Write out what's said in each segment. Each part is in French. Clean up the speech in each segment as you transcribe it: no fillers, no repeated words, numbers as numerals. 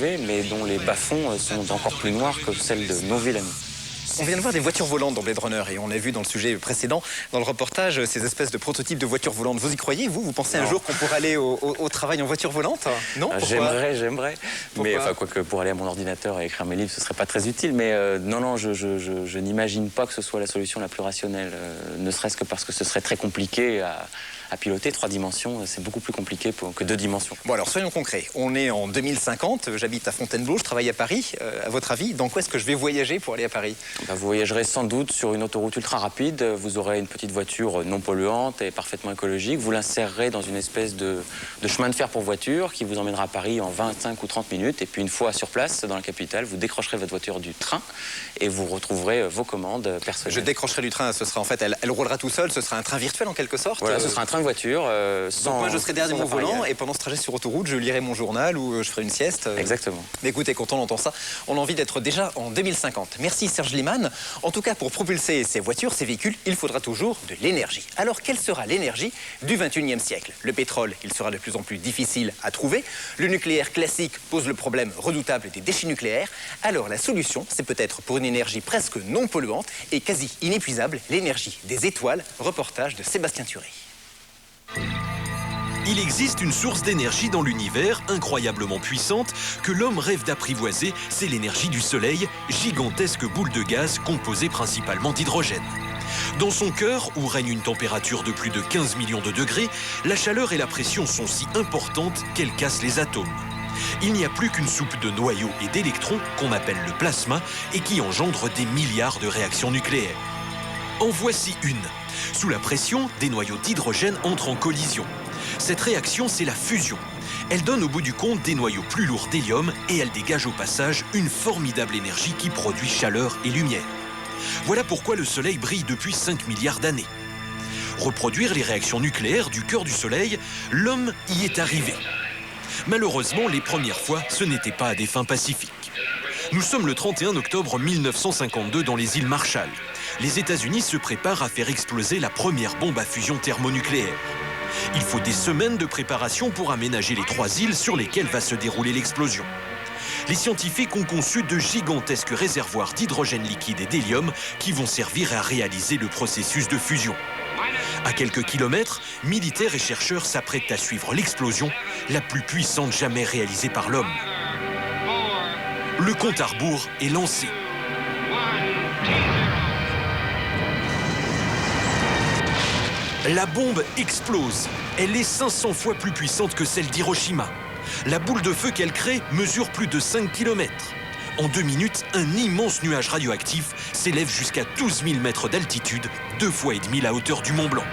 mais dont les bas-fonds sont encore plus noirs que celles de nos villes amies. On vient de voir des voitures volantes dans Blade Runner et on l'a vu dans le sujet précédent, dans le reportage, ces espèces de prototypes de voitures volantes. Vous y croyez, vous pensez un jour qu'on pourrait aller au travail en voiture volante? Non? J'aimerais. Mais enfin, quoique pour aller à mon ordinateur et écrire mes livres, ce serait pas très utile. Mais non, je n'imagine pas que ce soit la solution la plus rationnelle. Ne serait-ce que parce que ce serait très compliqué à piloter. 3 dimensions, c'est beaucoup plus compliqué que 2 dimensions. Bon alors, soyons concrets. On est en 2050, j'habite à Fontainebleau, je travaille à Paris. À votre avis, dans quoi est-ce que je vais voyager pour aller à Paris? Vous voyagerez sans doute sur une autoroute ultra rapide. Vous aurez une petite voiture non polluante et parfaitement écologique. Vous l'insérerez dans une espèce de chemin de fer pour voiture qui vous emmènera à Paris en 25 ou 30 minutes. Et puis une fois sur place, dans la capitale, vous décrocherez votre voiture du train et vous retrouverez vos commandes personnelles. Je décrocherai du train, ce sera en fait, elle roulera tout seul, ce sera un train virtuel en quelque sorte. Voilà, ce sera un train de voiture sans. Donc moi je serai derrière mon volant et pendant ce trajet sur autoroute, je lirai mon journal ou je ferai une sieste. Exactement. Mais écoutez, quand on entend ça, on a envie d'être déjà en 2050. Merci Serge Liman. En tout cas, pour propulser ces voitures, ces véhicules, il faudra toujours de l'énergie. Alors, quelle sera l'énergie du 21e siècle? Le pétrole, il sera de plus en plus difficile à trouver. Le nucléaire classique pose le problème redoutable des déchets nucléaires. Alors, la solution, c'est peut-être pour une énergie presque non polluante et quasi inépuisable, l'énergie des étoiles. Reportage de Sébastien Thuré. Il existe une source d'énergie dans l'univers incroyablement puissante que l'homme rêve d'apprivoiser, c'est l'énergie du Soleil, gigantesque boule de gaz composée principalement d'hydrogène. Dans son cœur, où règne une température de plus de 15 millions de degrés, la chaleur et la pression sont si importantes qu'elles cassent les atomes. Il n'y a plus qu'une soupe de noyaux et d'électrons qu'on appelle le plasma et qui engendre des milliards de réactions nucléaires. En voici une. Sous la pression, des noyaux d'hydrogène entrent en collision. Cette réaction, c'est la fusion. Elle donne au bout du compte des noyaux plus lourds d'hélium et elle dégage au passage une formidable énergie qui produit chaleur et lumière. Voilà pourquoi le Soleil brille depuis 5 milliards d'années. Reproduire les réactions nucléaires du cœur du Soleil, l'homme y est arrivé. Malheureusement, les premières fois, ce n'était pas à des fins pacifiques. Nous sommes le 31 octobre 1952 dans les îles Marshall. Les États-Unis se préparent à faire exploser la première bombe à fusion thermonucléaire. Il faut des semaines de préparation pour aménager les 3 îles sur lesquelles va se dérouler l'explosion. Les scientifiques ont conçu de gigantesques réservoirs d'hydrogène liquide et d'hélium qui vont servir à réaliser le processus de fusion. À quelques kilomètres, militaires et chercheurs s'apprêtent à suivre l'explosion, la plus puissante jamais réalisée par l'homme. Le compte à rebours est lancé. La bombe explose. Elle est 500 fois plus puissante que celle d'Hiroshima. La boule de feu qu'elle crée mesure plus de 5 km. En 2 minutes, un immense nuage radioactif s'élève jusqu'à 12 000 mètres d'altitude, 2,5 fois la hauteur du Mont Blanc.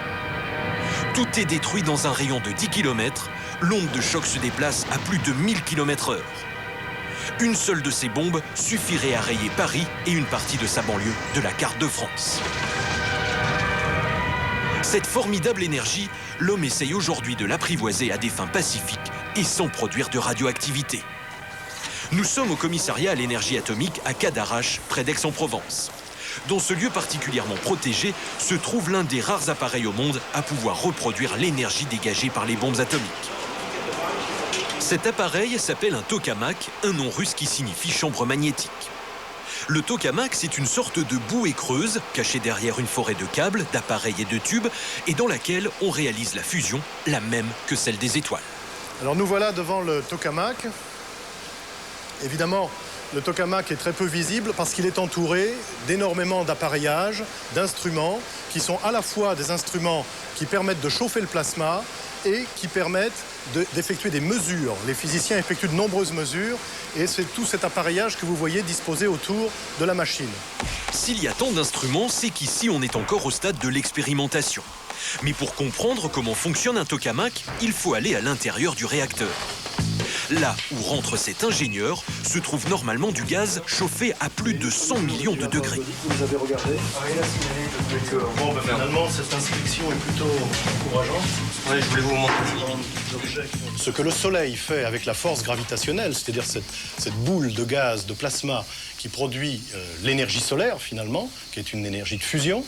Tout est détruit dans un rayon de 10 km. L'onde de choc se déplace à plus de 1000 km/h. Une seule de ces bombes suffirait à rayer Paris et une partie de sa banlieue de la carte de France. Cette formidable énergie, l'homme essaye aujourd'hui de l'apprivoiser à des fins pacifiques et sans produire de radioactivité. Nous sommes au commissariat à l'énergie atomique à Cadarache, près d'Aix-en-Provence. Dans ce lieu particulièrement protégé se trouve l'un des rares appareils au monde à pouvoir reproduire l'énergie dégagée par les bombes atomiques. Cet appareil s'appelle un tokamak, un nom russe qui signifie chambre magnétique. Le tokamak, c'est une sorte de bouée creuse, cachée derrière une forêt de câbles, d'appareils et de tubes, et dans laquelle on réalise la fusion, la même que celle des étoiles. Alors nous voilà devant le tokamak. Évidemment, le tokamak est très peu visible parce qu'il est entouré d'énormément d'appareillages, d'instruments, qui sont à la fois des instruments qui permettent de chauffer le plasma et qui permettent d'effectuer des mesures. Les physiciens effectuent de nombreuses mesures et c'est tout cet appareillage que vous voyez disposé autour de la machine. S'il y a tant d'instruments, c'est qu'ici on est encore au stade de l'expérimentation. Mais pour comprendre comment fonctionne un tokamak, il faut aller à l'intérieur du réacteur. Là où rentre cet ingénieur, se trouve normalement du gaz chauffé à plus de 100 millions de degrés. Vous avez regardé? Bon, finalement, cette inspection est plutôt encourageante. Oui, je voulais vous montrer. Ce que le Soleil fait avec la force gravitationnelle, c'est-à-dire cette boule de gaz, de plasma qui produit l'énergie solaire, finalement, qui est une énergie de fusion,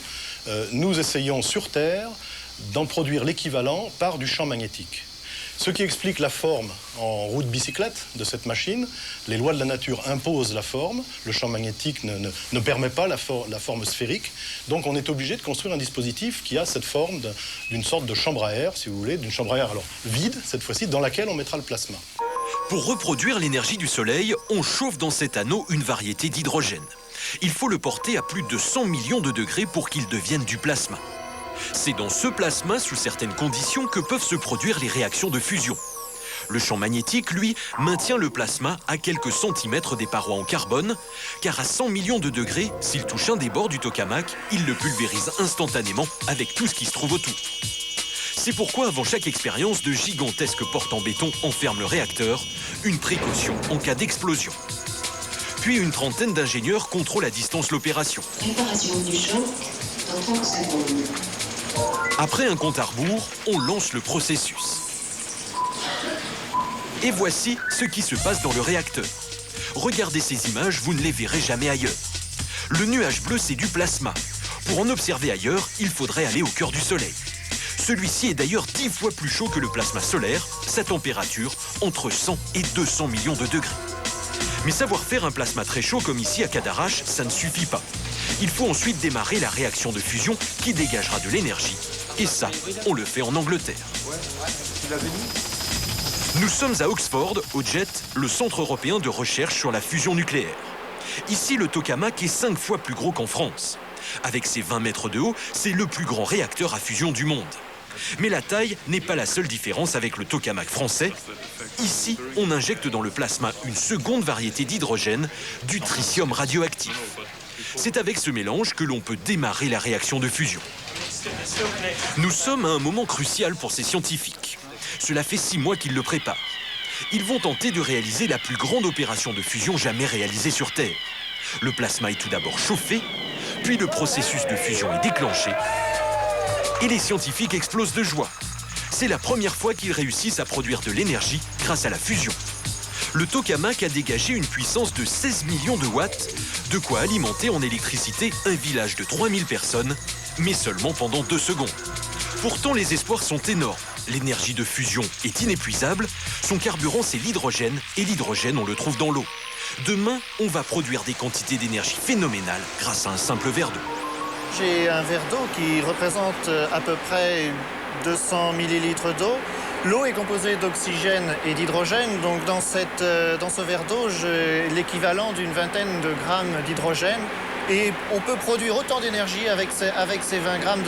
nous essayons sur Terre d'en produire l'équivalent par du champ magnétique. Ce qui explique la forme en roue de bicyclette de cette machine. Les lois de la nature imposent la forme. Le champ magnétique ne permet pas la forme sphérique. Donc on est obligé de construire un dispositif qui a cette forme d'une sorte de chambre à air, si vous voulez, d'une chambre à air alors vide, cette fois-ci, dans laquelle on mettra le plasma. Pour reproduire l'énergie du soleil, on chauffe dans cet anneau une variété d'hydrogène. Il faut le porter à plus de 100 millions de degrés pour qu'il devienne du plasma. C'est dans ce plasma, sous certaines conditions, que peuvent se produire les réactions de fusion. Le champ magnétique, lui, maintient le plasma à quelques centimètres des parois en carbone, car à 100 millions de degrés, s'il touche un des bords du tokamak, il le pulvérise instantanément avec tout ce qui se trouve autour. C'est pourquoi, avant chaque expérience, de gigantesques portes en béton enferment le réacteur, une précaution en cas d'explosion. Puis une trentaine d'ingénieurs contrôlent à distance l'opération. Préparation du choc dans 30 secondes. Après un compte à rebours, on lance le processus. Et voici ce qui se passe dans le réacteur. Regardez ces images, vous ne les verrez jamais ailleurs. Le nuage bleu, c'est du plasma. Pour en observer ailleurs, il faudrait aller au cœur du soleil. Celui-ci est d'ailleurs 10 fois plus chaud que le plasma solaire, sa température entre 100 et 200 millions de degrés. Mais savoir faire un plasma très chaud comme ici à Cadarache, ça ne suffit pas. Il faut ensuite démarrer la réaction de fusion qui dégagera de l'énergie. Et ça, on le fait en Angleterre. Nous sommes à Oxford, au JET, le centre européen de recherche sur la fusion nucléaire. Ici, le tokamak est 5 fois plus gros qu'en France. Avec ses 20 mètres de haut, c'est le plus grand réacteur à fusion du monde. Mais la taille n'est pas la seule différence avec le tokamak français. Ici, on injecte dans le plasma une seconde variété d'hydrogène, du tritium radioactif. C'est avec ce mélange que l'on peut démarrer la réaction de fusion. Nous sommes à un moment crucial pour ces scientifiques. Cela fait 6 mois qu'ils le préparent. Ils vont tenter de réaliser la plus grande opération de fusion jamais réalisée sur Terre. Le plasma est tout d'abord chauffé, puis le processus de fusion est déclenché, et les scientifiques explosent de joie. C'est la première fois qu'ils réussissent à produire de l'énergie grâce à la fusion. Le tokamak a dégagé une puissance de 16 millions de watts, de quoi alimenter en électricité un village de 3000 personnes, mais seulement pendant 2 secondes. Pourtant, les espoirs sont énormes. L'énergie de fusion est inépuisable, son carburant c'est l'hydrogène, et l'hydrogène on le trouve dans l'eau. Demain, on va produire des quantités d'énergie phénoménales grâce à un simple verre d'eau. J'ai un verre d'eau qui représente à peu près 200 millilitres d'eau. L'eau est composée d'oxygène et d'hydrogène, donc dans ce verre d'eau, j'ai l'équivalent d'une vingtaine de grammes d'hydrogène. Et on peut produire autant d'énergie avec ces 20 grammes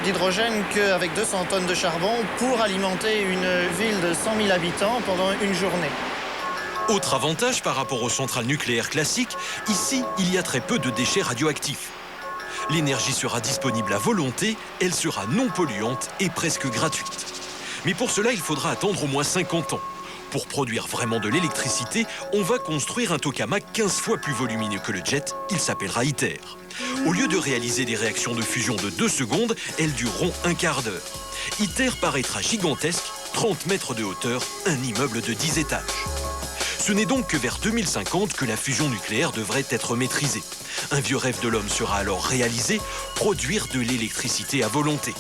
d'hydrogène qu'avec 200 tonnes de charbon pour alimenter une ville de 100 000 habitants pendant une journée. Autre avantage par rapport aux centrales nucléaires classiques, ici, il y a très peu de déchets radioactifs. L'énergie sera disponible à volonté, elle sera non polluante et presque gratuite. Mais pour cela, il faudra attendre au moins 50 ans. Pour produire vraiment de l'électricité, on va construire un tokamak 15 fois plus volumineux que le JET, il s'appellera ITER. Au lieu de réaliser des réactions de fusion de 2 secondes, elles dureront un quart d'heure. ITER paraîtra gigantesque, 30 mètres de hauteur, un immeuble de 10 étages. Ce n'est donc que vers 2050 que la fusion nucléaire devrait être maîtrisée. Un vieux rêve de l'homme sera alors réalisé, produire de l'électricité à volonté.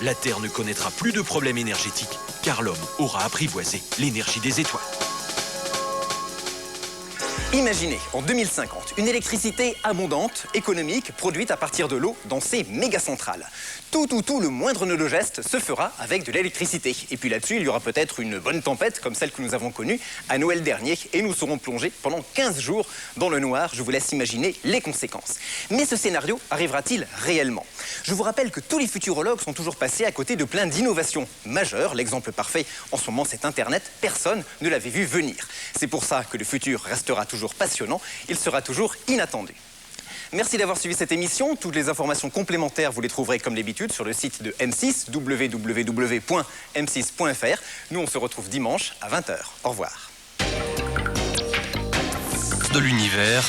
La Terre ne connaîtra plus de problèmes énergétiques, car l'homme aura apprivoisé l'énergie des étoiles. Imaginez, en 2050, une électricité abondante, économique, produite à partir de l'eau dans ces méga-centrales. Tout, le moindre nœud de geste se fera avec de l'électricité. Et puis là-dessus, il y aura peut-être une bonne tempête, comme celle que nous avons connue à Noël dernier, et nous serons plongés pendant 15 jours dans le noir. Je vous laisse imaginer les conséquences. Mais ce scénario arrivera-t-il réellement? Je vous rappelle que tous les futurologues sont toujours passés à côté de plein d'innovations majeures. L'exemple parfait, en ce moment, c'est Internet. Personne ne l'avait vu venir. C'est pour ça que le futur restera toujours passionnant, il sera toujours inattendu. Merci d'avoir suivi cette émission. Toutes les informations complémentaires, vous les trouverez comme d'habitude sur le site de M6, www.m6.fr. Nous, on se retrouve dimanche à 20h. Au revoir. De l'univers.